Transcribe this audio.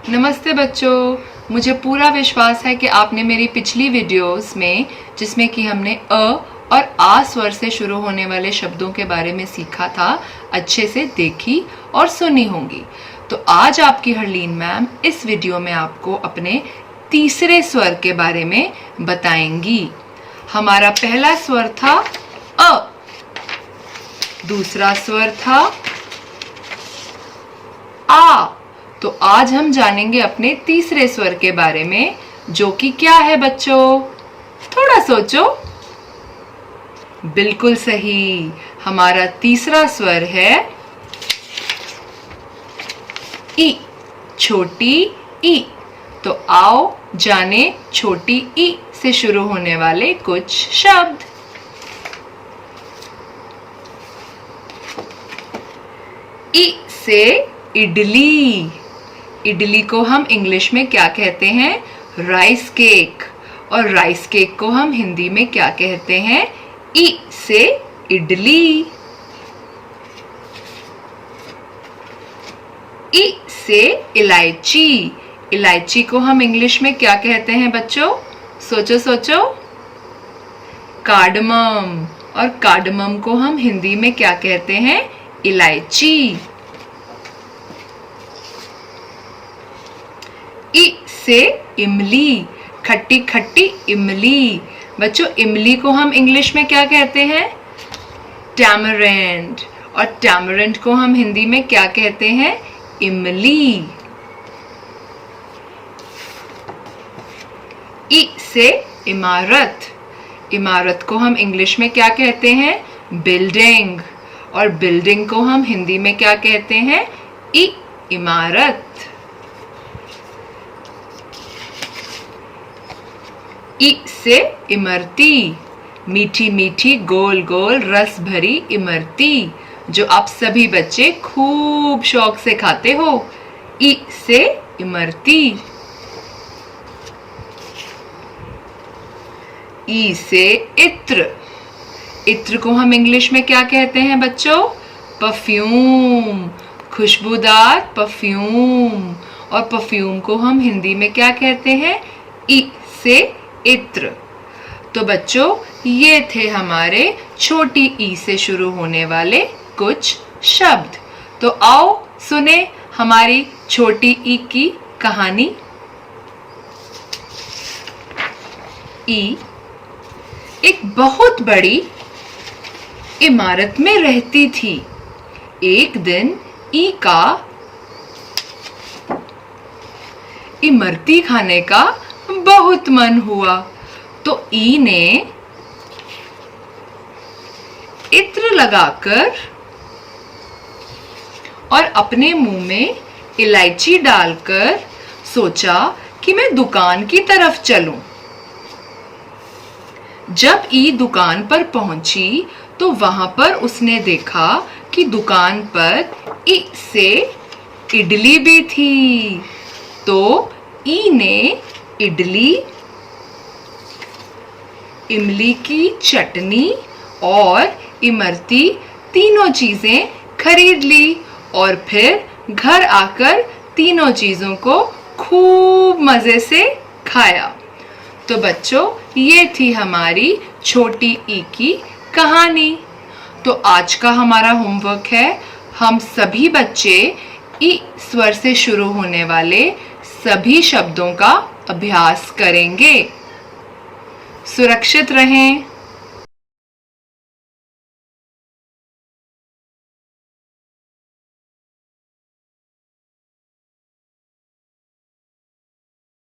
नमस्ते बच्चों, मुझे पूरा विश्वास है कि आपने मेरी पिछली वीडियोस में जिसमें कि हमने अ और आ स्वर से शुरू होने वाले शब्दों के बारे में सीखा था, अच्छे से देखी और सुनी होंगी। तो आज आपकी हरलीन मैम इस वीडियो में आपको अपने तीसरे स्वर के बारे में बताएंगी। हमारा पहला स्वर था अ, दूसरा स्वर था आ। तो आज हम जानेंगे अपने तीसरे स्वर के बारे में, जो कि क्या है बच्चों? थोड़ा सोचो। बिल्कुल सही, हमारा तीसरा स्वर है ई, छोटी ई। तो आओ जाने छोटी ई से शुरू होने वाले कुछ शब्द। ई से इडली। इडली को हम इंग्लिश में क्या कहते हैं? Rice cake. और राइस केक को हम हिंदी में क्या कहते हैं? ई से इडली। ई से इलायची। इलायची को हम इंग्लिश में क्या कहते हैं बच्चों? सोचो सोचो। कार्डमम। और कार्डमम को हम हिंदी में क्या कहते हैं? इलायची। ई से इमली। खट्टी खट्टी इमली। बच्चों, इमली को हम इंग्लिश में क्या कहते हैं? टैमरेंड। और टैमरेंड को हम हिंदी में क्या कहते हैं? इमली। ई से इमारत। इमारत को हम इंग्लिश में क्या कहते हैं? बिल्डिंग। और बिल्डिंग को हम हिंदी में क्या कहते हैं? इमारत। ई से इमरती। मीठी मीठी गोल गोल रस भरी इमरती, जो आप सभी बच्चे खूब शौक से खाते हो। ई से इमरती। ई से इत्र। इत्र को हम इंग्लिश में क्या कहते हैं बच्चों? परफ्यूम। खुशबूदार परफ्यूम। और परफ्यूम को हम हिंदी में क्या कहते हैं? ई से इत्र। तो बच्चों, ये थे हमारे छोटी ई से शुरू होने वाले कुछ शब्द। तो आओ सुने हमारी छोटी ई की कहानी। ई एक बहुत बड़ी इमारत में रहती थी। एक दिन ई का इमरती खाने का बहुत मन हुआ, तो ई ने इत्र लगाकर और अपने मुंह में इलायची डालकर सोचा कि मैं दुकान की तरफ चलूं। जब ई दुकान पर पहुंची तो वहां पर उसने देखा कि दुकान पर ई से इडली भी थी। तो ई ने इडली, इमली की चटनी और इमरती तीनों चीजें खरीद ली और फिर घर आकर तीनों चीजों को खूब मजे से खाया। तो बच्चों, ये थी हमारी छोटी ई की कहानी। तो आज का हमारा होमवर्क है, हम सभी बच्चे ई स्वर से शुरू होने वाले सभी शब्दों का अभ्यास करेंगे। सुरक्षित रहें।